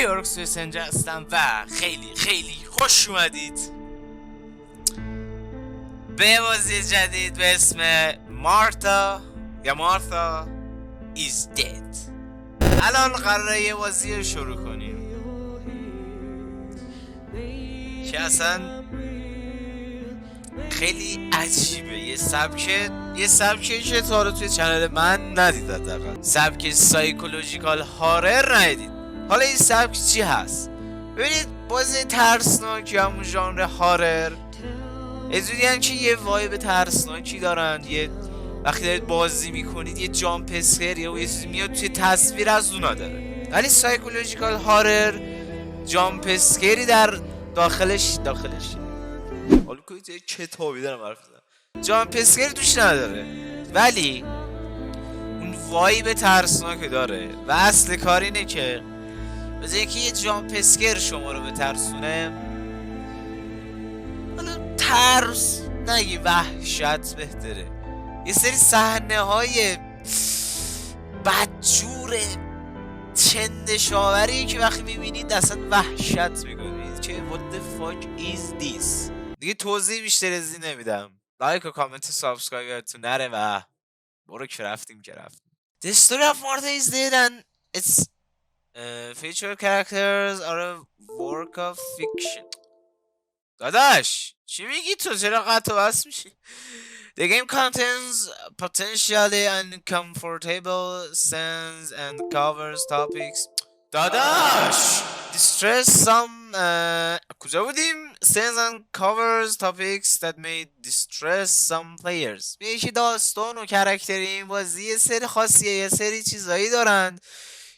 نیویورک سوئیس اینجا هستم و خیلی خیلی خوش اومدید به بازی جدید به اسم مارتا is dead. الان قراره یه بازی رو شروع کنیم که اصلا خیلی عجیبه. یه سبکه که تا حالا توی چنل من ندید، حداقل سبک سایکولوژیکال هارر ندید. حالا این سبک چی هست؟ ببینید، بازی ترسناکی همون ژانر هارر ازودیان که یه وایب ترسناکی دارن. یه وقتی دارید بازی میکنید یه جامپ اسکر یا یه چیزی میاد توی تصویر از اونا داره، ولی سایکولوژیکال هارر جامپ اسکری در داخلش حالا که کتابی دارم حرف میزنم، جامپ اسکری توش نداره ولی اون وایب ترسناک داره. و اصل کار اینه که بذار اینکه یه جامپ اسکر شما رو بترسونه، حالا ترس نگی، وحشت بهتره. یه سری صحنه های بدجور چندشاوری که وقتی میبینید اصلا وحشت میکنید که what the fuck is this. دیگه توضیح بیشتر از این نمیدم. لایک و کامنت و سابسکرایب یادتون نره و برو که رفتیم. The story of Martha is dead and its featured characters are a work of fiction. داداش چی میگی تو؟ چرا قطع و بس میشی؟ The game contains potentially uncomfortable scenes and covers topics. داداش distress some کجا بودیم؟ scenes and covers topics that may distress some players. یکی داستان و کرکتر این بازی یه سری خاصیه، یه سری چیزایی دارن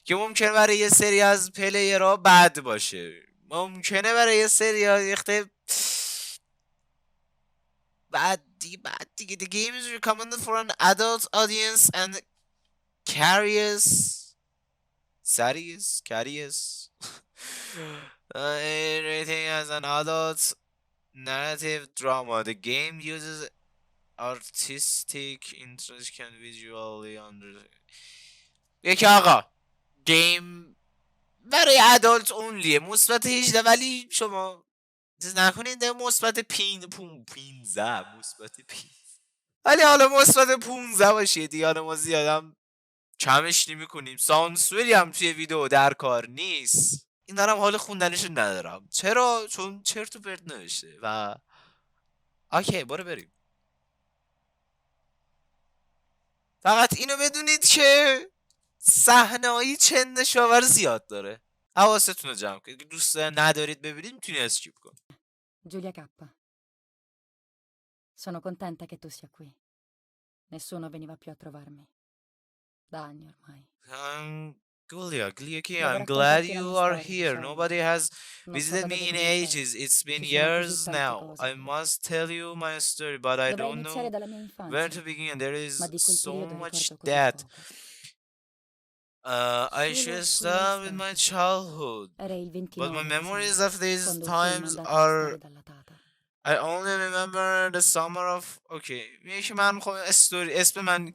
که ممکنه برای یه سری از پلیرها بد باشه، ممکنه برای یه سری ها یخته بعدی. The game is recommended for an adult audience and carries rating as an adult narrative drama. The game uses artistic interest can visually under. یکی آقا گیم برای ادالت اونلیه، مثبت 18، ولی شما چیز نکنید مثبت 15 مثبت 15، ولی حالا مثبت 15 باشید دیگه. حالا ما زیادم کمش نمی‌کنیم. سانسوری هم توی ویدیو در کار نیست. این دارم حال خوندنشو ندارم. چرا؟ چون چرت و پرت نوشته. و اوکی برو بریم. فقط اینو بدونید که صحنه‌های چندشاور زیاد داره، حواستون رو جمع کنید. دوست ندارید ببینید میتونید اسکیپ کنید. Giulia K. Sono contenta che tu sia qui. Nessuno veniva più a trovarmi. Da anni ormai. Giulia, I'm glad you are here. Nobody has visited me in ages. It's been years now. I must tell you my story, but I don't know where to begin. There is so much that I should start with my childhood, but my memories of these times are I only remember the summer of. Okay, میگه من میخوام اسم من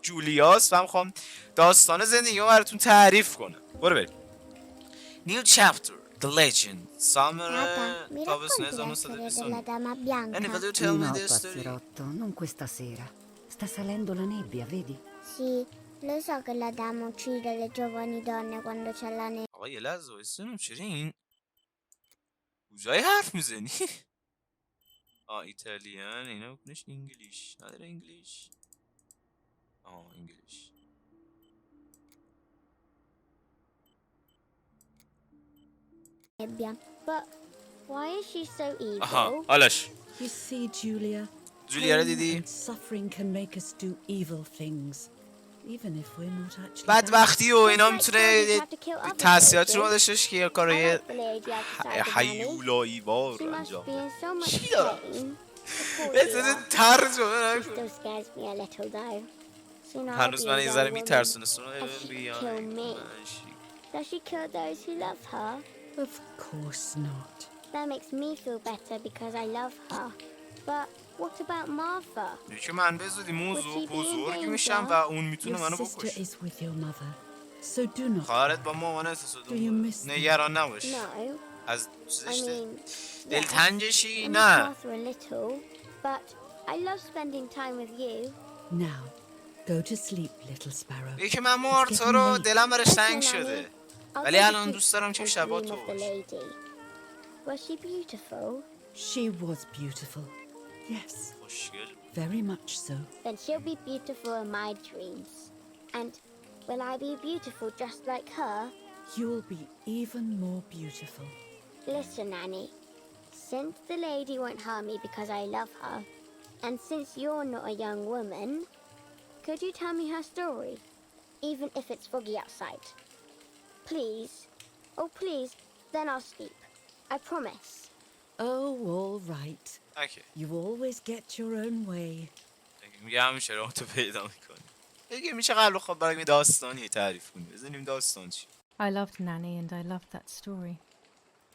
جولیاست و میخوام داستان زندگی رو براتون تعریف کنم. برو بریم. New chapter, the legend, summer تابستون 1929. And if you tell me this story. Non questa sera. Sta salendo la nebbia, vedi? Sì, lo so che la dama uccide le giovani donne quando c'è la nebbia. آقا یه لحظه وایسا، چرا این کجای حرف میزنی؟ ایتالیان اینا بکنش انگلیش نداره. انگلیش انگلیش. But why is she so evil? آها حالش. You see, Julia, جولیا رو دیدی؟ suffering can make us do evil things, even if we're not actually. بدبختی و اینا میتونه تاثیراتی رو داشته باشه که یه کارای هیولایی وار انجام بده. چی دارم؟ بسید ترجمه نکن. هنوز من یه ذره میترسونه. Does she kill those who love her? Of course not. That makes me feel better because I love her. But what about Martha? که من به زودی موضوع بزرگی میشم و اون میتونه منو Your sister بکشه. is with your mother. So do not. خواهرت با مامانت Do you miss them? نگران نباش. No. از I دوستش mean, yes, دلتنگشی I miss نه. Arthur a little, but I love spending time with you. Now, go to sleep, little sparrow. میگه که من مارتا رو دلم براش تنگ Listen, شده. Annie, I'll ولی go to الان sleep دوست دارم که and شبا dream تو of the باشی. lady. Was she beautiful? She was beautiful. Yes, خوشگل. very much so. Then she'll be beautiful in my dreams. And will I be beautiful just like her? You'll be even more beautiful. Listen, Annie. Since the lady won't harm me because I love her, and since you're not a young woman, could you tell me her story? Even if it's foggy outside. Please. Oh, please. Then I'll sleep. I promise. Oh, all right. اوکی. You always get your own way. میگه همیشه راه تو پیدا میکنی. میگه میشه قبل خب برای داستانی تعریف کنی. بزنیم داستان چی. I loved Nanny and I loved that story.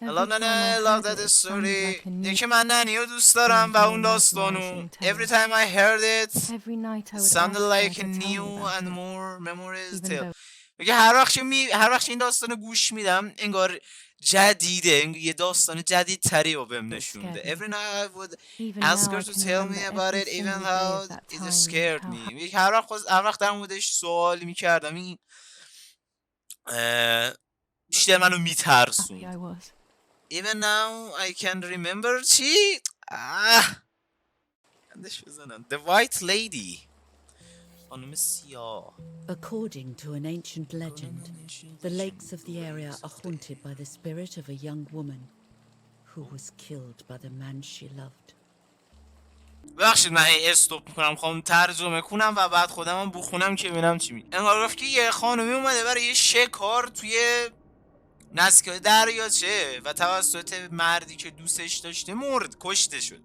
الان نه love that story. یکی من ننی رو دوست دارم و اون داستانو. Every time I heard it Every night I would sounded ask like her a to tell me new about and it, more memorable even tale. though میگه هر وقت این داستانو گوش میدم انگار جدیده، یه داستان جدید تری رو بهم نشونده. Every night I would even ask now her I to can tell me remember about every it even single day of though that it time and scared how me. میگه هر وقت در موردش سوال میکردم این بیشتر منو happy میترسوند. I was. Even now I can remember چی؟ اندش بزنم The White Lady. خانم سیاه. According to an ancient legend, the lakes of the area are haunted by the spirit of a young woman who was killed by the man she loved. ببخشید من استوب میکنم خواهم ترجمه کنم و بعد خودم هم بخونم که ببینم چی میگه. انگار گفت که یه خانومی اومده برای یه شکار توی نزدیکای دریاچه و توسط مردی که دوستش داشته کشته شد.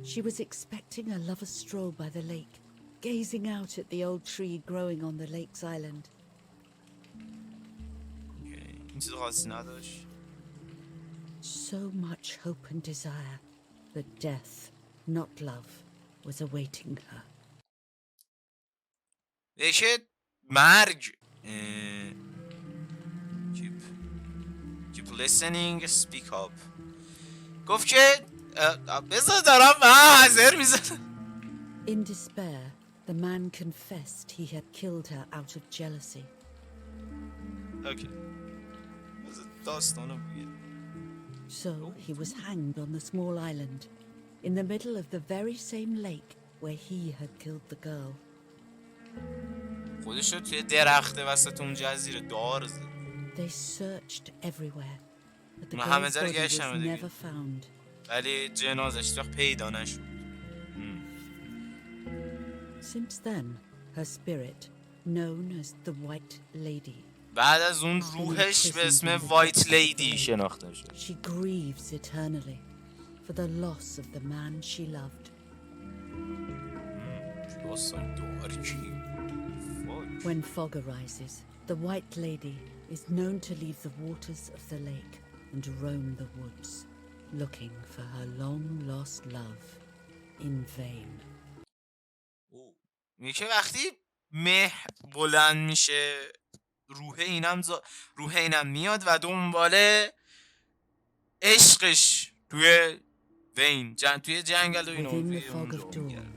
She was expecting a lover's stroll by the lake, gazing out at the old tree growing on the lake's island. این چیز خاصی نداشت. So much hope and desire that death, not love, was awaiting her. که مرگ keep listening speak up. گفت که بذار دارم حاضر میزنم. In despair, the man confessed he had killed her out of jealousy. اوکی داستانو بگید. So he was hanged on the small island, in the middle of the very same lake where he had killed the girl. خودشو توی درخت وسط اون جزیره دار زد. They searched everywhere, but the ما همه girl's جا body was گشتم دیگه. never found. ولی جنازش وقت پیدا نشد. Since then, her spirit, known as the White Lady, بعد از اون روحش به اسم وایت لیدی شناخته شد. she grieves eternally for the loss of the man she loved. داستان دارکی. When fog arises, the White Lady is known to leave the waters of the lake and roam the woods, looking for her long-lost love in vain. میگه که وقتی مه بلند میشه روح اینم میاد و دنبال عشقش توی توی جنگل و اینا Within the توی fog اونجا of dawn, میگرد.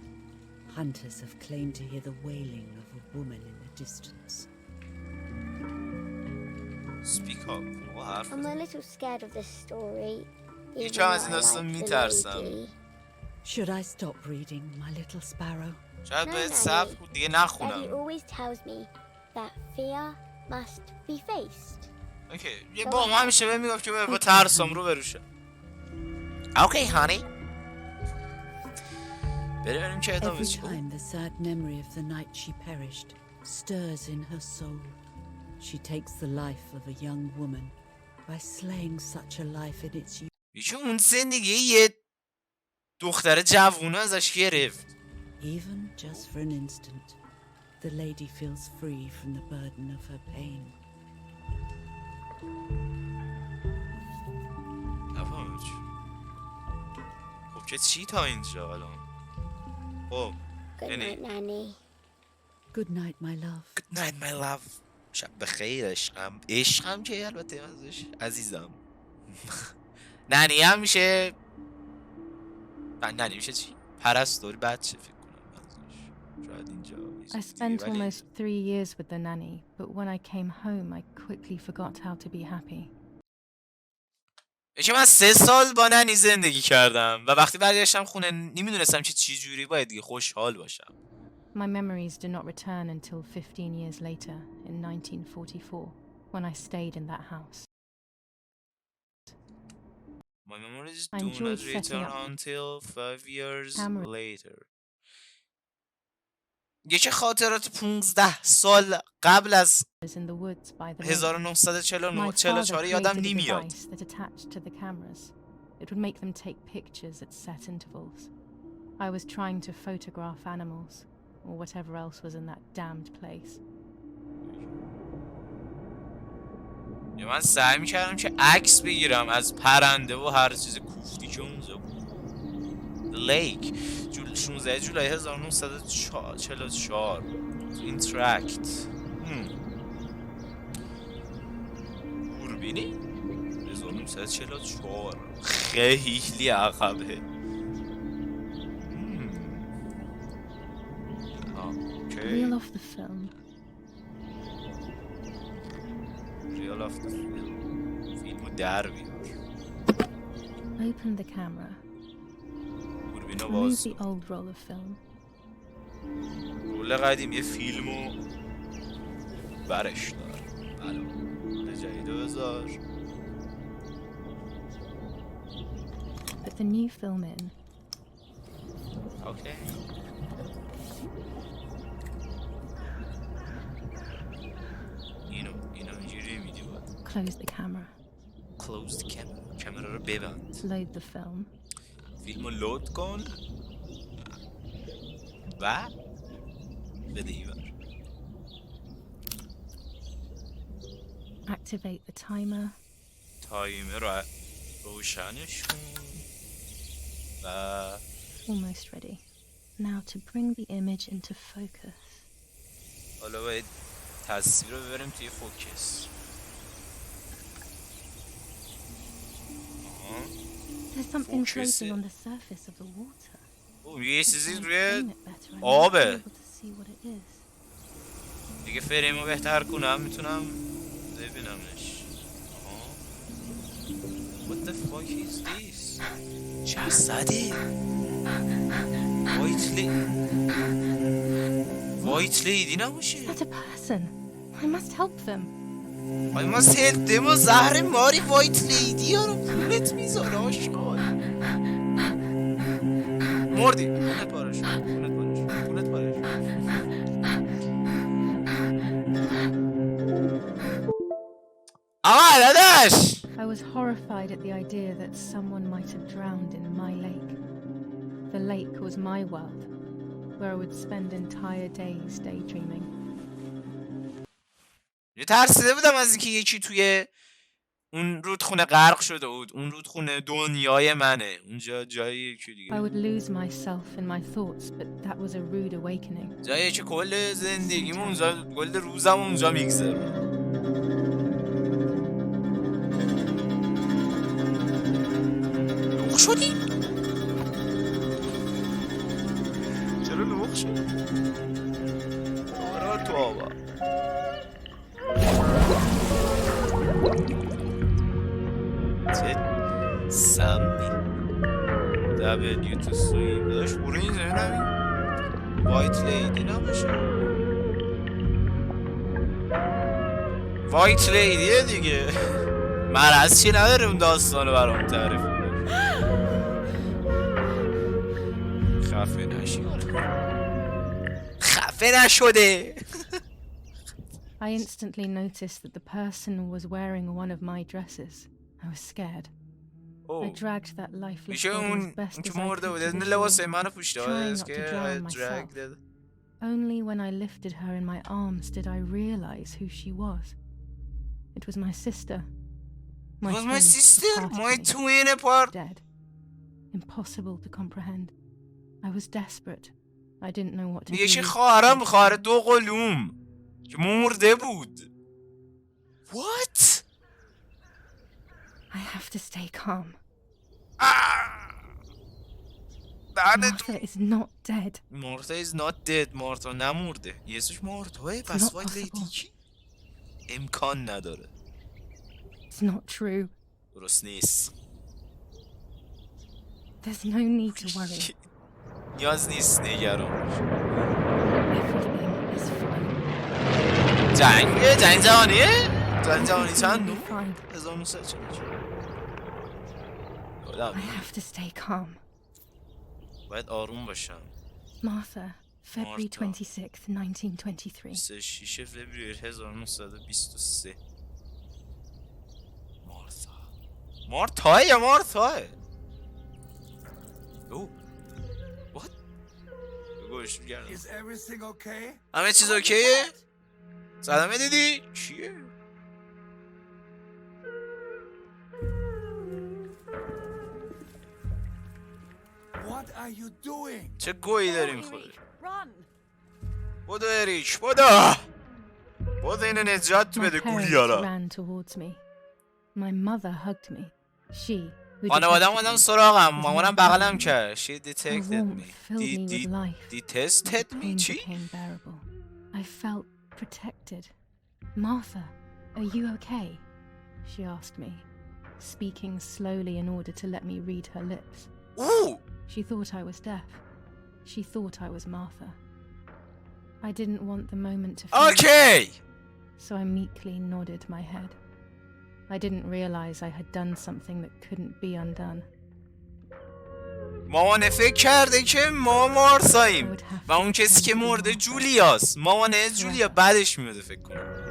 hunters have claimed to hear the wailing of a woman in the distance. Speak up. حرف I'm a little scared of this story. Even یکم از though این I داستان like the میترسم. lady. Should I stop reading, my little sparrow? شاید نه، باید نه، صبر نه. کنم دیگه Daddy نخونم. always tells me that fear must be faced. اوکی یه با ما همیشه بهم میگفت که با ترسم رو بروشم. اوکی هانی. بریم که ادامه Every چی. time the sad memory of the night she perished stirs in her soul, she takes the life of a young woman by slaying such a life in its youth. یکی اون زندگی یه دختر جوونه ازش گرفت. Even just for an instant, the lady feels free from the burden of her pain. نفهمم چی. خب که چی تا اینجا الان؟ خب Good یعنی night, Nanny. Good night, my love. Good night my love. شب بخیر عشقم. عشقم که البته ازش عزیزم. ننی هم میشه. ننی میشه چی؟ پرستاری بچه فکر کنم ازش. شاید اینجا. I spent almost 3 years with the nanny, but when I came home, I quickly forgot how to be happy. که من 3 سال با ننی زندگی کردم و وقتی برگشتم خونه نمیدونستم چه جوری باید دیگه خوشحال باشم. My memories do not return until 15 years later, in 1944, when I stayed in that house. My memories I do enjoyed not setting return up until 5 years camera. later. یکی خاطرات 15 سال قبل از In the woods by the lake. 1949 My 44 father یادم created a نمیاد. device that attached to the cameras. It would make them take pictures at set intervals. I was trying to photograph animals, or whatever else was in that damned place. من سعی میکردم که عکس بگیرم از پرنده و هر چیز کوفتی که اونجا بود. لایک 16 جولای 1944 اینتراکت دوربینی 1944 خیلی عقبه. Reel off the film. ریال آف the film. فیلمو در بیار. Open the camera. دوربینو Remove باز the old roll of film. رول قدیمی فیلمو برش دار. بله جدیدو بذار. Put the new film in. اوکی. اینو اینجوری میدی باید. Close the camera. Close the camera. کامera رو ببند. Load the film. فیلمو لود کن. و بده ایور. Activate the timer. تایمر رو روشنش کن. و Almost ready. Now to bring the image into focus. حالا باید تصویر رو ببریم توی فوکس. There's something Focus floating it. on the surface of the water. یه If چیزی I روی frame it better, I might be آبه. able to see what it is. دیگه فریم رو بهتر کنم میتونم ببینمش. What the fuck is this? جسدی؟ وایت لیدی نباشه؟ That's a person. I must help them. ما سلدم و زهر ماری وایت لیدی ها رو پولت میذاره آشقال. مردی پولت پارش پولت پارش. آقا داداش I was horrified at the idea that someone might have drowned in my lake. The lake was my world, where I would spend entire days daydreaming. ترسیده بودم از اینکه یکی توی اون رودخونه غرق شده بود. اون رودخونه دنیای منه. اونجا جایی که دیگه I would lose myself in my thoughts, but that was a rude awakening. جایی که کل زندگیم اونجا کل روزم اونجا میگذره. لوخ شدی؟ چرا لوخ شدی؟ آره تو آبا چه سمی W تو سویم داشت برو این زمین همین وایت لیدی نباشه. وایت لیدیه دیگه. مرز چی نداره اون داستانو برام تعریف کنه. خفه نشی خفه نشده. I instantly noticed that the person was wearing one of my dresses. I was scared. I dragged that lifeless میشه body اون as best که as I مرده could بود to این the لباس shore, منو پوشته trying است not to که drown myself. dragged. Only when I lifted her in my arms did I realize who she was. It was my sister. It was my twin, sister, a part of my me, twin part. dead. Impossible to comprehend. I was desperate. I didn't know what to میگه که do. خواهرم خواهر دو قلوم که مرده بود. What؟ I have to stay calm. دهنتون. Martha is not dead. مارتا is not dead. مارتا نمورده. یسوش مارتاه. It's پس not وایت لیدی possible. کی؟ امکان نداره. It's not true. درست نیست. There's no need to worry. نیاز نیست نگران. Everything is fine. جنگ جهانیه؟ جنگ جهانی Everything چند will be نو؟ fine. 1944. I have to stay calm. باید آروم باشم. Martha, February Martha. 26th, 1923. 26 فوریه 1923. مارتا یا مارتا؟ او what؟ بگوش بگردم. Is everything okay? همه چیز اوکیه؟ سلامه دیدی؟ چیه؟ What are you doing? چه گویی داریم خودت؟ Run! بودو اریک بودو بودو اینو نجات My بده parents گولیارا. ran towards me. My mother hugged me. She, who خانواده detested اومدم me, سراغم. was مامانم not بغلم happy. کرد. She Her detected warmth me. filled me with life. Detested The me? pain چی؟ became bearable. I felt protected. Martha, are you okay? She asked me, speaking slowly in order to let me read her lips. اوه She thought I was deaf. She thought I was Martha. I didn't want the moment to finish, اوکی. so I meekly nodded my head. I didn't realize I had done something that couldn't be undone. مامان فکر کرده که ما مارساییم و اون کسی که مرده جولیاست. مامان جولیا بعدش میاده فکر کنم.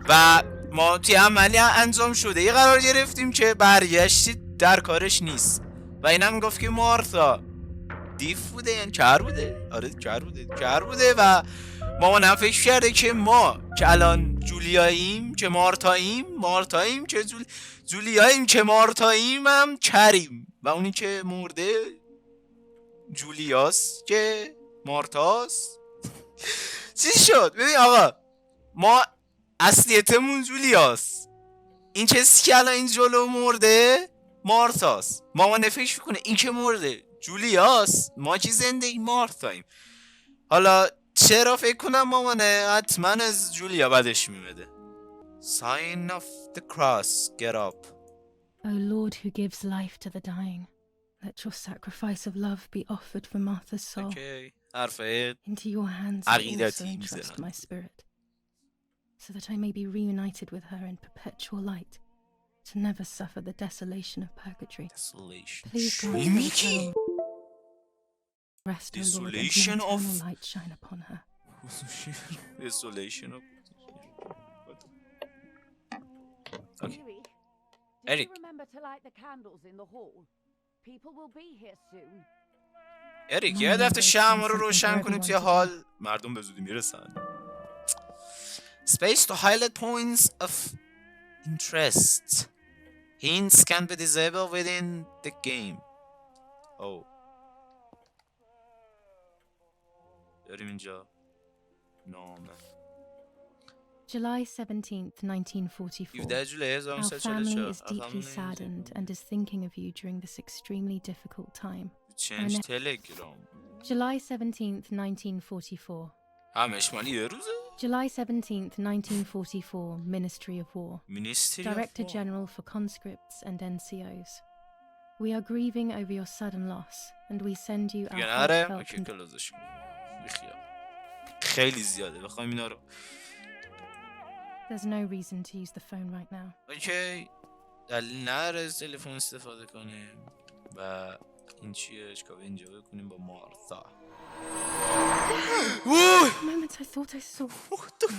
و ما توی عملی انجام شده یه قرار گرفتیم که برگشتی در کارش نیست و اینم گفت که مارتا دیف بوده یعنی کر بوده. آره کر بوده و مامانم فکر کرده که ما که الان جولیاییم که مارتاییم که جولیاییم که مارتاییم هم کریم و اونی که مرده جولیاست که مارتاست. چی شد؟ ببین آقا ما اصلیتمون جولیاست. این کسی که الان این جلو مرده مارتاست. مامان فکر میکنه این که مرده جولیاست، ما که زنده این مارتاییم. حالا چرا فکر کنم مامانه حتما از جولیا بدش میمده. Sign of the cross, get up. O Lord who gives life to the dying, let your sacrifice of love be offered for Martha's soul. Okay. حرفه Into your hands I عقیدتی also entrust میزنم. my spirit, so that I may be reunited with her in perpetual light, to never suffer the desolation of purgatory. Desolation. Please grant چی her میگی؟ eternal rest, O Lord, and may Desolation of- eternal light shine upon her. Desolation of... Okay. Dearie, did Eric. you remember to light the candles in the hall? People will be here soon. اریک یه دفعه شمع رو روشن کنیم توی حال مردم به زودی میرسن. Space to highlight points of interest. Hints can be disabled within the game. Oh. داریم اینجا نامه. July 17th, 1944. 17 جولای Our family is 1944. deeply saddened and is thinking of you during this extremely difficult time. چنج تلگرام. July 17th, 1944. همش مال یه روزه؟ July 17th, 1944, Ministry of War. Ministry Director of War. General for Conscripts and NCOs. We are grieving over your sudden loss, and we send you our میگن آره heartfelt اوکی کلازش بیخیال. خیلی زیاده بخوایم اینا رو. There's no reason to use the phone right now. اوکی دلیل نداره از تلفن استفاده کنیم و این چیه چکار اینجا بکنیم با مارتا. The moment I thought I saw.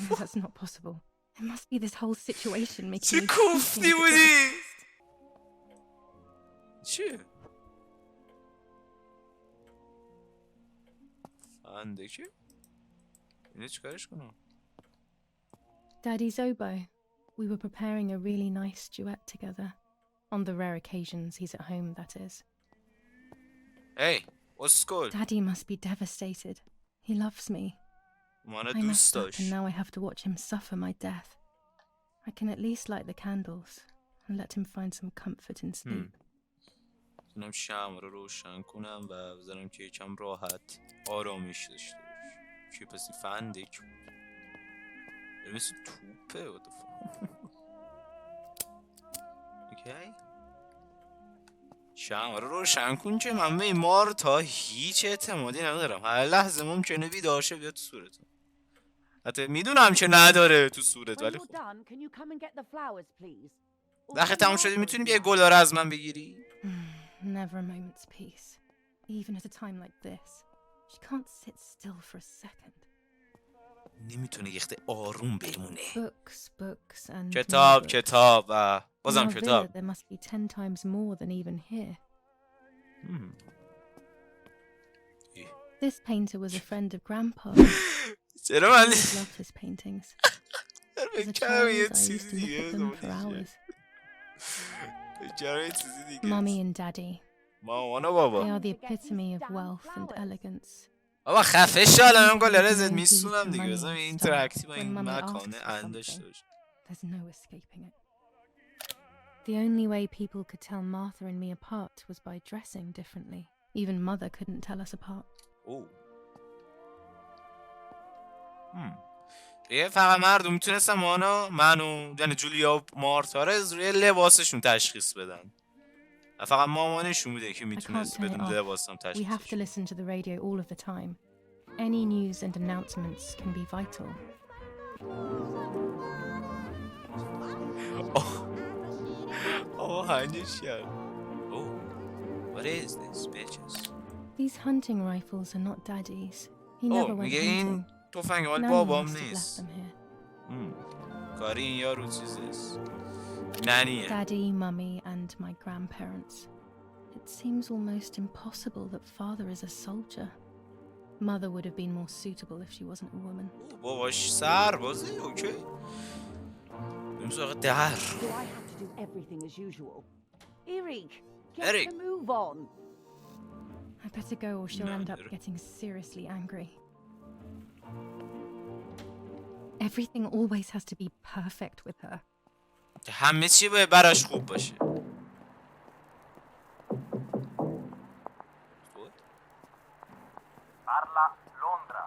No, that's not possible. It must be this whole situation making چه me کوفتی thinking of the بودی؟ چیه؟ فنده که؟ اینه چکارش کنم؟ Daddy's oboe. We were preparing a really nice duet together. On the rare occasions he's at home, that is. Hey, اسکل Daddy must be devastated. He loves me. مانا I دوست messed up داشت. and now I have to watch him suffer my death. I can at least light the candles and let him find some comfort in sleep. میتونم شمع رو روشن کنم و بذارم که یکم راحت آرامش داشته باشه. چی پس این فندک بود؟ مثل توپه what the fuck. اوکی شمع رو روشن کن که من به این مارتا هیچ اعتمادی ندارم. هر لحظه ممکنه بیدار شه بیاد تو صورتم. حتی میدونم که نداره تو صورت When ولی you're خب done, can you come and get the flowers, please? وقتی تموم شدی میتونی بیا گلا رو از من بگیری؟ Never a moment's peace. Even at a time like this. She can't sit still for a second. نمیتونه یه خیلی آروم بمونه. Books and کتاب more books. کتاب و بازم In our کتاب. villa, there must be 10 times more than even here. This painter was a friend of Grandpa. چرا I من always loved his paintings. As a کم یه child, I چیزی used to look دیگه at them for hours. چرا یه چیزی دیگه Mummy and Daddy. مامان و They بابا are the epitome of wealth and elegance. بابا خفه شو الان من گل There's رزت no میسونم beat دیگه to بزنم money این and style. اینتراکتی با When این Mummy مکان asks for ان something, داشته باشه. There's no escaping it. The only way people could tell Martha and me apart was by dressing differently. Even Mother couldn't tell us apart. اوه فقط مردم میتونستن منو یعنی جولیا و مارتا رو از روی لباسشون تشخیص بدن و فقط مامانشون بوده که I can't میتونست turn it بدون off. لباسم We have to تشخیصش بده. listen to the radio all of the time. Any news and announcements can be vital. آهنگش کرد. Oh, what is this, bitches? These hunting rifles are not Daddy's. He never went میگه hunting. این تفنگ مال Nanny بابام must have left نیست. them here. کاری این یارو چیزیست. ننیه. Daddy, Mummy, and my grandparents. It seems almost impossible that Father is a soldier. Mother would have been more suitable if she wasn't a woman. باباش سربازه اوکی. بریم سراغ در. Do I have to do everything as usual? Eric, get Eric. the move on. I better go or she'll No, end up Dara. getting seriously angry. Everything always has to be perfect with her. همه چی باید براش خوب باشه. Parla Londra.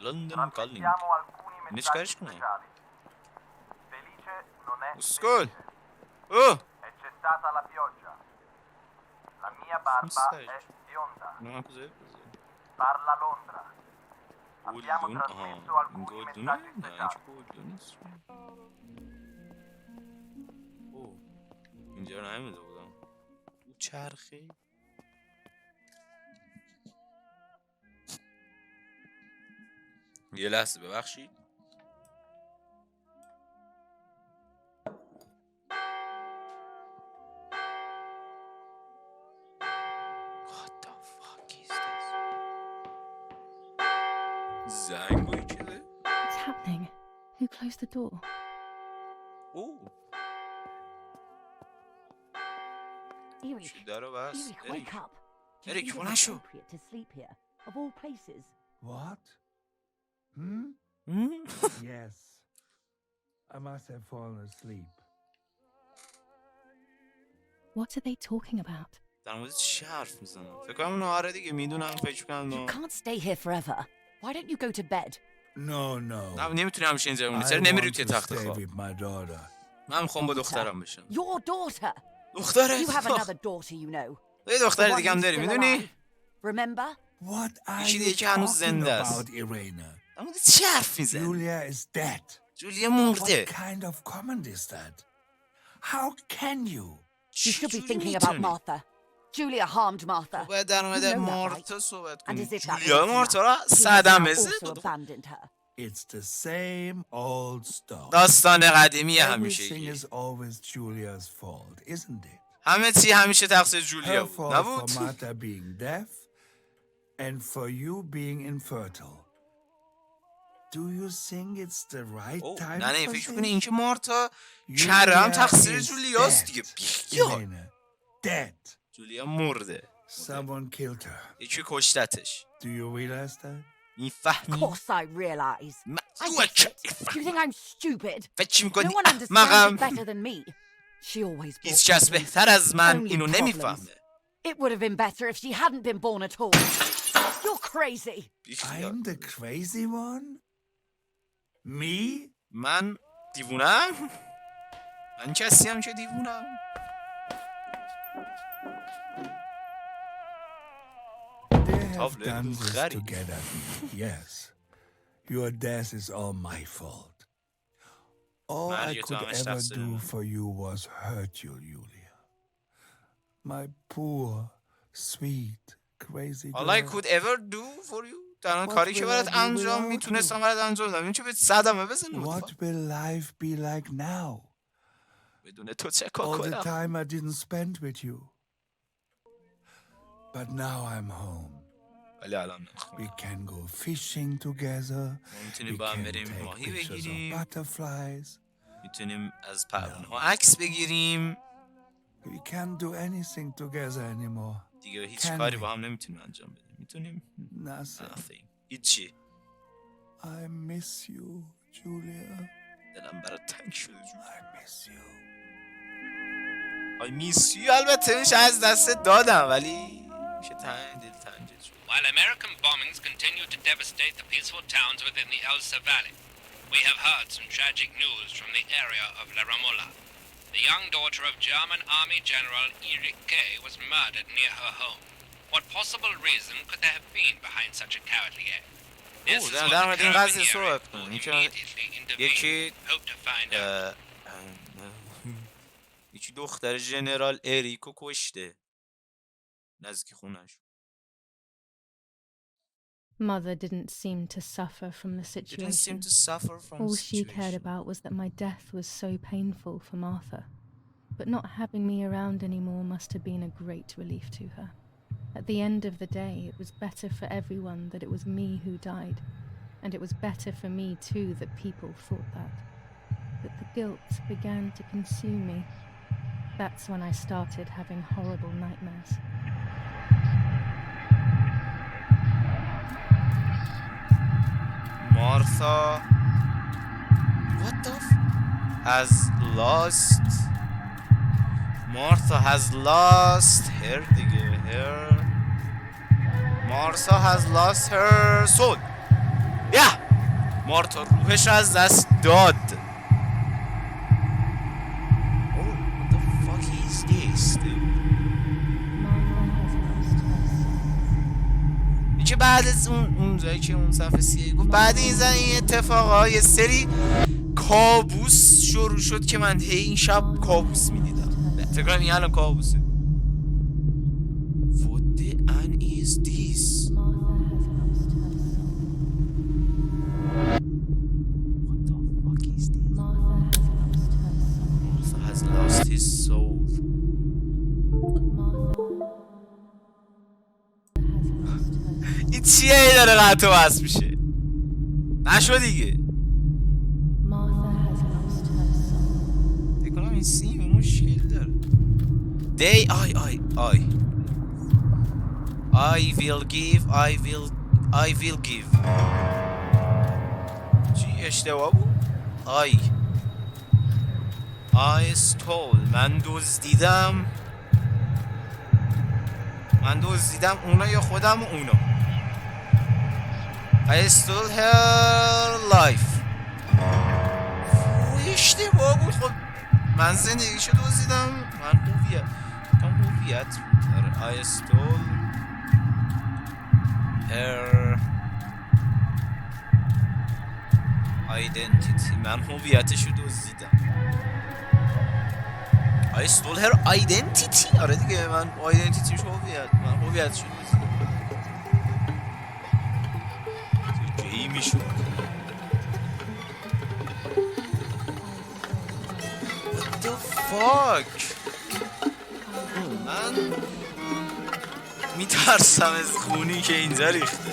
لندن کالینگ. Trasmettiamo alcuni اینو messaggi چیکارش کنم؟ speciali. Felice non è اسکل. felice. اوه. È cessata la pioggia. La mia barba Messaggi. è bionda. نه من کجا بزنم؟ Parla Londra. Abbiamo گلدون trasmesso آها این alcuni گلدونه؟ messaggi نه این که speciali. گلدون نیست. اوه اینجا رو نمیده بودم. او چرخه. یه لحظه ببخشید. What the fuck is this? زنگ و چیزه؟ What's happening? Who closed the door? اوه Eric, چی در رو بست؟ Eric, اریک wake up. Do you Eric, think بلند it's شو. appropriate to sleep here, of all places? What? Yes. I must have fallen asleep. What are they talking about? در مورد چی حرف میزنم؟ فکر کنم نهاره دیگه میدونم فکر کنم You can't stay here forever. Why don't you go to bed? No, no. نمیتونی همیشه اینجا بمونی. I چرا نمیری want توی to تخت stay خواب؟ with my daughter. من میخوام با دخترم بشم. Your daughter. دختره؟ You have another daughter, you know. یه The دختر one دیگه هم who's داری still میدونی؟ alive. Remember? What are یکی you دیگه که هنوز talking زنده است. about, Irena? در مورد چی حرف میزنی؟ Julia is dead. جولیا مرده. What kind of comment is that? How can you? You should be چجوری thinking about می‌تونی؟ Martha. Julia harmed Martha. باید در مورد You know that, مارتا صحبت And کنی. as if that جولیا wasn't مارتا را enough, he has now صدمه also زد. abandoned her. It's the same old story. داستان قدیمی همیشه Everything ایه. is always Julia's fault, isn't it? همه چی همیشه تقصیر جولیا Her بود. fault نبود؟ for Martha being deaf and for you being infertile. Do you think it's the right اوه، time نه for فکر this? کنی این که مارتا کره هم Julia تقصیر is جولیاست dead, دیگه. بیخیال. Irene. Dead. جولیا مرده. Someone killed her. یکی کشتتش. Do you realize that? Of میفهمی؟ course I realise. I get it. Do you think I'm stupid? فکر No میکنی one understands it احمقم؟ better than me. She always brought هیچ کس problems. بهتر از من Only اینو problems. نمیفهمه. It would have been better if she hadn't been born at all. You're crazy. I'm the crazy one? Me? من دیوونم؟ من کسی هم که دیوونم؟ They have Tavle done this خری. together. Yes. Your death is all my fault. All I مرگ تو could همش ever تقصیر do من. for you was hurt you, Julia. My poor, sweet, crazy All I girl. could ever do for you. تنها What کاری که will برات I do انجام without میتونستم you? برات انجام بدم این چه به صدمه بزنی What will life be like now? بدون تو چه کار All the کنم؟ time I didn't spend with you. But now I'm home. ولی الان نمیخوام. We can go fishing together. ما We میتونیم با هم can بریم take ماهی pictures of بگیریم. butterflies. میتونیم از پروانه ها عکس بگیریم. We can't do anything together anymore. دیگه هیچ Can کاری we? با هم نمیتونیم انجام بدیم. میتونیم؟ Nothing. nothing. هیچی. I miss you, Julia. دلم برات تنگ شده جون. I miss you. آی میسی البته میشه از دست دادم ولی میشه دل تنگه شد. While American bombings continue to devastate the peaceful towns within the Elsa Valley, we have heard some tragic news from the area of La Ramola. The young daughter of German Army General Erich K. was murdered near her home. What possible reason could there have been behind such a cowardly act? This is what در the مورد این Carabinieri قضیه صحبت who کنیم. immediately intervened یکی hope to find out. یکی دختر ژنرال اریکو کشته نزدیک خونش. Mother didn't seem to suffer from the Didn't seem situation. to suffer from All the she cared situation. about was that my death was so painful for Martha. But not having me around anymore must have been a great relief to her. At the end of the day, it was better for everyone that it was me who died. And it was better for me too that people thought that. But the guilt began to consume me. That's when I started having horrible nightmares. Martha what the has lost Martha has lost her دیگه her Martha has lost her soul مارتا روحش رو از دست داد. Oh, what the fuck is this, dude? این که بعد از اون جایی که اون صفحه سیه گفت بعد این زن این اتفاقای سری کابوس شروع شد که من این شب کابوس میدیدم. فکر کنم این الان کابوسه. What the an is this? Lost his soul. این چیه ای داره قطع و بس میشه نشو دیگه فکر کنم این سیم مشکل داره They I will give چی اشتباه بود I stole من دزدیدم اونا یا خودم اونا I stole her life اشتباه بود خب من زندگیشو دزدیدم من هویت بود I stole her identity من هویتشو دزدیدم I stole her identity آره دیگه من identityش من هویتشو دزدیدم گی میشد What the fuck من میترسم از خونی که اینجا ریخته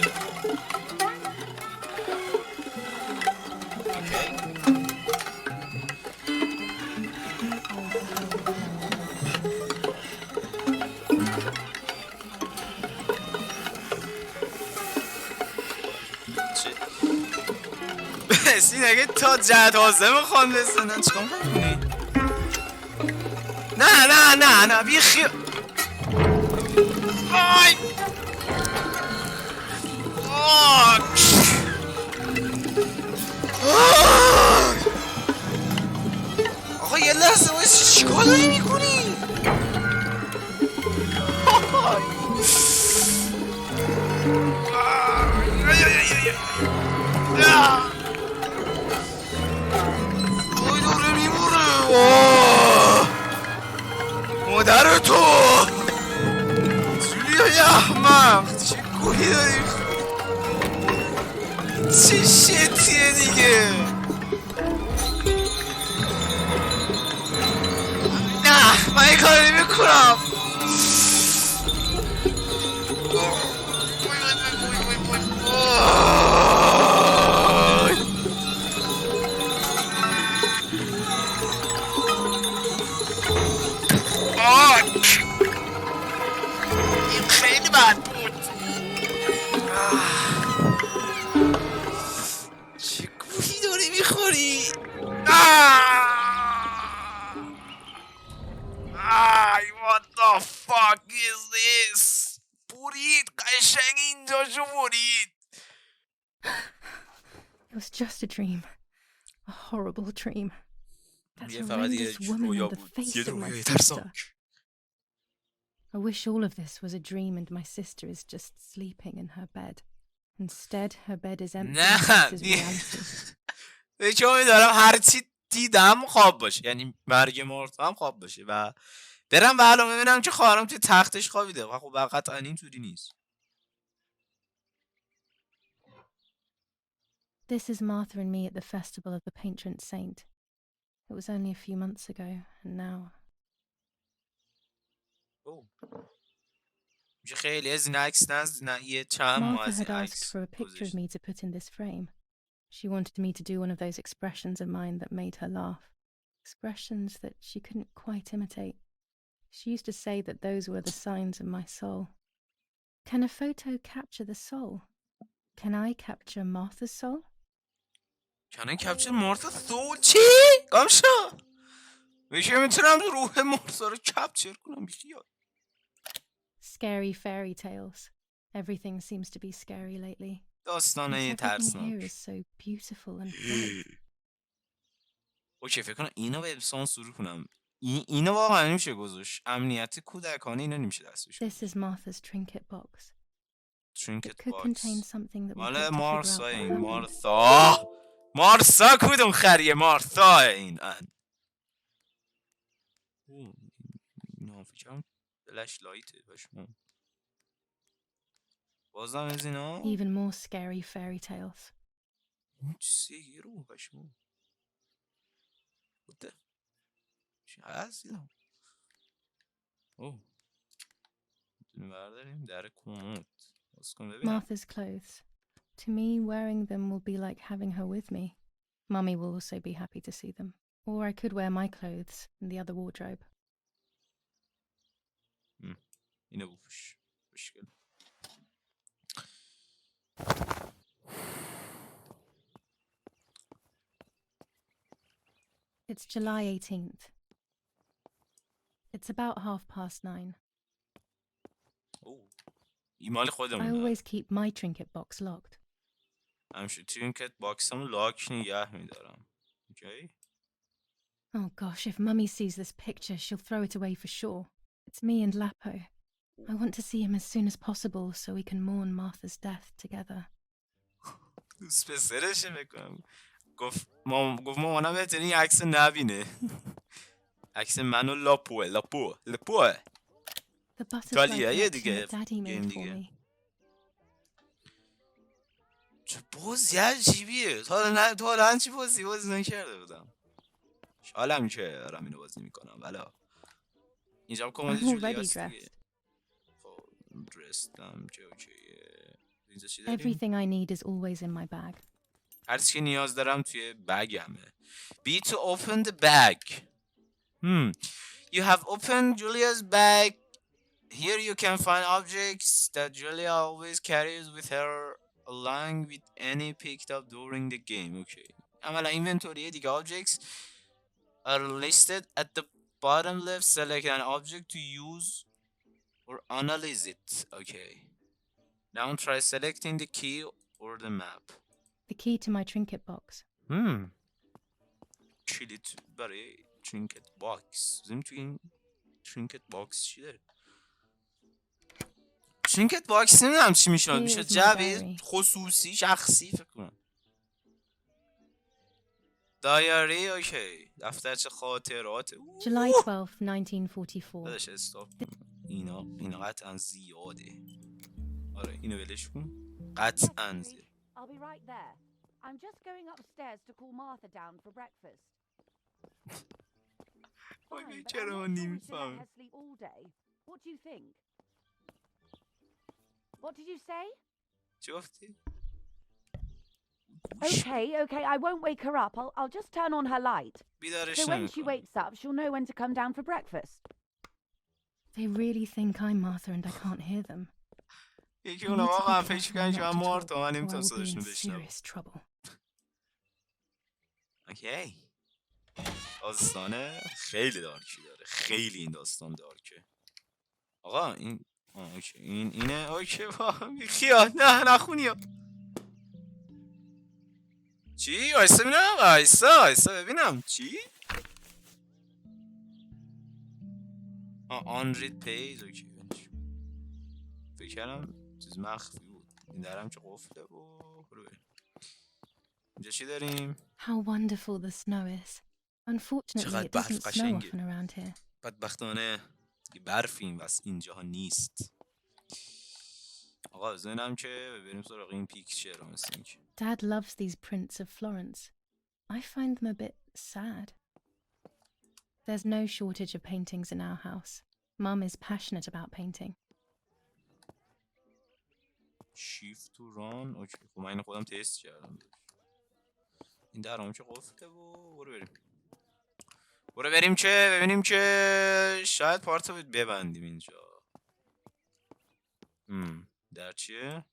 yes این اگه تا جدازه میخوان بزنن چیکار میکنی؟ نه نه نه نه بی خیال آی آقا یه لحظه بایستی چیکار داری میکنی؟ وای داره میموره مادر تو جولیای احمق چه گوهی داری چه شتیه دیگه نه من این کار نمیکنم این خیلی بد بود چه گوهی داری میخوری what the fuck is this برید قشنگ اینجاشو برید It was just a dream. A horrible dream. That یه فقط یه horrendous woman رویا in the بود face یه of my رویای sister. ترسناک I wish all of this was a dream and my sister is just sleeping in her bed. Instead, her bed is empty and نه this is reality. فکر می‌دارم هرچی دیدم خواب باشه یعنی مرگ مرتا هم خواب باشه و برم و الان میبینم که خواهرم توی تختش خوابیده و خب قطعا اینطوری نیست This is Martha and me at the festival of the patron saint. It was only a few months ago, and now... میشه خیلی از این عکس نه یه چند ماه Martha از had این asked عکس for a picture of گذاشت. me to put in this frame. She wanted me to do one of those expressions of mine that made her laugh. Expressions that she couldn't quite imitate. She used to say that those were the signs of my soul. Can a photo capture the soul? Can I capture Martha's soul? Can I capture Martha's soul? چی؟ گمشا میشه میتونم روح مرتا رو کپچر کنم بیخیال Scary fairy tales. Everything seems to be scary lately. داستانه Everything here ترسناک is so beautiful and bright. اوکی فکر کنم اینو به سانسور کنم اینو واقعا نمیشه گذاشت امنیت کودکانه اینو نمیشه دستش This is Martha's trinket box. It ترینکت could contain باکس something that we مال had to figure out مارسا what این happened. مارسا مارسا کدوم خریه مارسا این اینا فکرم فلش لایته باشم بازم از اینا Even more scary fairy tales. این چیه رو باشم بوده چی هست اینا اوه میتونیم برداریم در کمود باز کن ببینم Martha's clothes. To me, wearing them will be like having her with me. Mummy will also be happy to see them. Or I could wear my clothes in the other wardrobe. اینو بپوش مشکل It's July 18th. It's about 9:30. اوه این مال I خودمونه always keep my trinket box locked. همیشه ترینکت باکسم لاک نگه میدارم اوکی Oh gosh, if Mummy sees this picture, she'll throw it away for sure. It's me and Lapo. I want to see him as soon as possible so we can mourn Martha's death together. دوست پسرشه میکنم گفت مامانم بهتره این عکس نبینه عکس منو لاپوه The butterfly ایتالیاییه collection دیگه that Daddy گیم made for دیگه me. چه بازی عجیبیه تا الان چی بازی نکرده بودم شالم که دارم اینو بازی میکنم ولا اینجا I'm کمدی already جولیاست دیگه dressed. خب درستم که اوکیه اینجا چی داریم؟ Everything I need is always in my bag. هر چی که نیاز دارم توی بگمه Be to open the bag You have opened Julia's bag. Here you can find objects that Julia always carries with her along with any picked up during the game. Okay. عملا اینونتوریه دیگه. objects are listed at the bottom left. Select an object to use or analyze it. Okay. Now try selecting the key or the map. The key to my trinket box. کلیت برای ترینکت باکس. بزنیم توی این ترینکت باکس چی داره؟ ترینکت باکس نمیدونم چی میشه. میشه جعبه خصوصی شخصی فکر کنم. دایری. اوکی. دفترچه خاطرات. July 12th, 1944. داداش استاپ. اینا قطعا زیاده. آره اینو ولش کن. قطعا زیاده. I'll be right there. I'm just going upstairs to call Martha down for breakfast. Fine, but I'm not sure we should let her sleep all day. What do you think? What did you say? چی گفتی؟ Okay, I won't wake her up. I'll just turn on her light. بیدارش So when she نمی‌کنم. wakes up, she'll know when to come down for breakfast. They really think I'm Martha and I can't hear them. یکی I اونا need to be واقعا careful فکر کنن که من not to مارتا talk, من or I نمیتونم will be صداشونو in بشنوم. serious trouble. اوکی. داستانه خیلی دارکی داره. خیلی این داستان دارکه. آقا این اوکی اینه. اوکی خیال نه نخونی ها. چی؟ وایسا ببینم. وایسا ببینم چی؟ آن رید پیج. اوکی فکر کردم چیز مخفی بود. این درم که قفله و برو بریم. اینجا چی داریم؟ How wonderful the snow is. Unfortunately, چقدر it برف doesn't snow قشنگه. often around here. بدبختانه برف این واسه اینجاها نیست. آقا بزنم که بریم سراغ این پیکچر رو. مثل اینکه Dad loves these prints of Florence. I find them a bit sad. There's no shortage of paintings in our house. Mum is passionate about painting. شیفت تو ران. اوکی خب من اینو خودم تست کردم. این درام که قفله و برو بریم که ببینیم که شاید پارت رو ببندیم اینجا. در چیه؟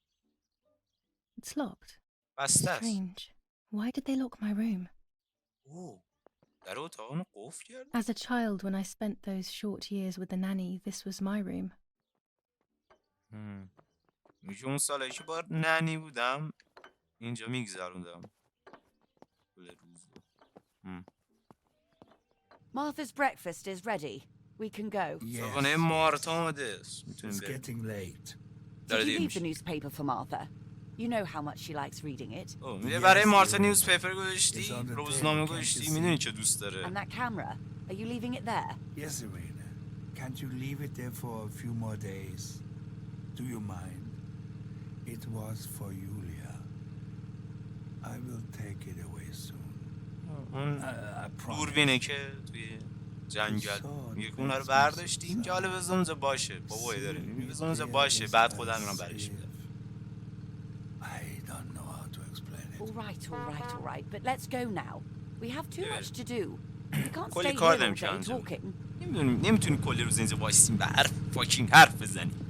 It's locked. بسته است. Strange. Why did they lock my room? در اتاقمو قفل کرد. As a child, when I spent those short years with the nanny, this was my room. میگه اون سالایی که با ننی بودم اینجا میگذروندم کل روز. Martha's breakfast is ready. We can go. صبحانه مارتا آمده است. It's میتونیم بریم. getting late. Did you leave the newspaper for Martha? You know how much she likes reading it. میگه برای مارتا نیوز پیپر گذاشتی؟ روزنامه گذاشتی؟ میدونی که دوست داره. And that camera, are you leaving it there? Yes, Irina. Can't you leave it there for a few more days? Do you mind? It was for Julia. I will take it away soon. I دوربینه که توی جنگل میگه که اونها رو برداشتیم که حالا بذار اونجا باشه. بابایی داره میگه بذار اونجا باشه بعد خودم میرم برش میدم. I don't know how to explain it. All right. But let's go now. We have too much to do. We can't کلی stay کار here all داریم که day انجام talking. نمیتونیم کلی روز اینجا وایسیم و حرف بزنیم.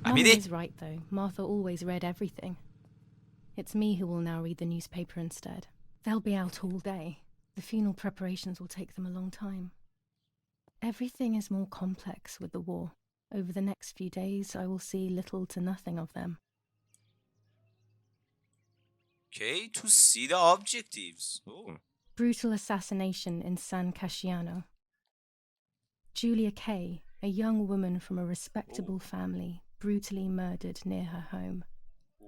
Mum is right though. Martha always read everything. It's me who will now read the newspaper instead. They'll be out all day. The funeral preparations will take them a long time. Everything is more complex with the war. Over the next few days, I will see little to nothing of them. Okay, to see the objectives. Brutal assassination in San Casciano. Julia Kay, a young woman from a respectable family, brutally murdered near her home.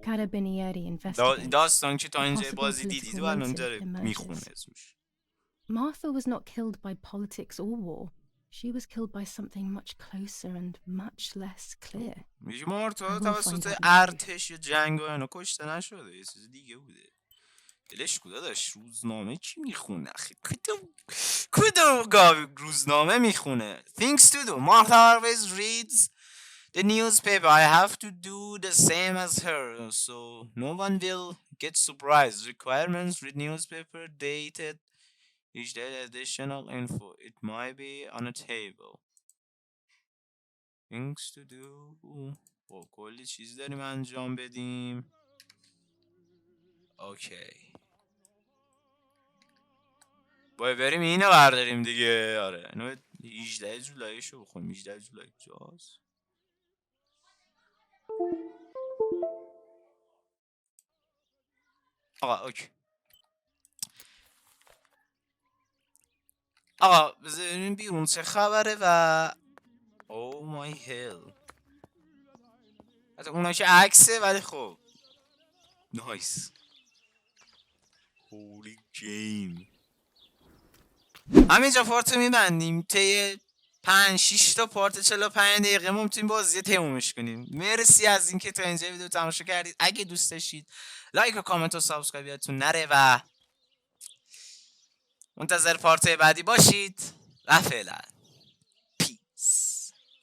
Carabinieri investigates. داستان که تا اینجا بازی دیدید و الان داره میخونه اسمش. Martha was not killed by politics or war. She was killed by something much closer and much less clear. میگه مارتا توسط ارتش یا جنگ و اینا کشته نشده. یه چیز دیگه بوده. دلش کجا داشت روزنامه چی میخونه؟ اخی کدوم گاوی روزنامه میخونه؟ Things to do. Martha always reads the newspaper. I have to do the same as her, so no one will get surprised. Requirements: read newspaper, dated, each day additional info. It might be on a table. Things to do. کلی چیز داریم انجام بدیم. اوکی. باید بریم اینو برداریم دیگه. آره اینو 18 جولایشو بخونیم. 18 جولای کجاست؟ آقا اوکی. آقا بذاریم بیرون چه خبره و او مای هیل. حتی اونا که عکسه ولی خب نایس. هولی جیم. همینجا پارتو میبندیم. طی 5-6 تا پارت 45 دقیقه ما میتونیم بازی تمومش کنیم. مرسی از اینکه تا اینجا ویدیو تماشا کردید. اگه دوست داشتید لایک و کامنت و سابسکرایب یادتون نره و منتظر پارت بعدی باشید و فعلا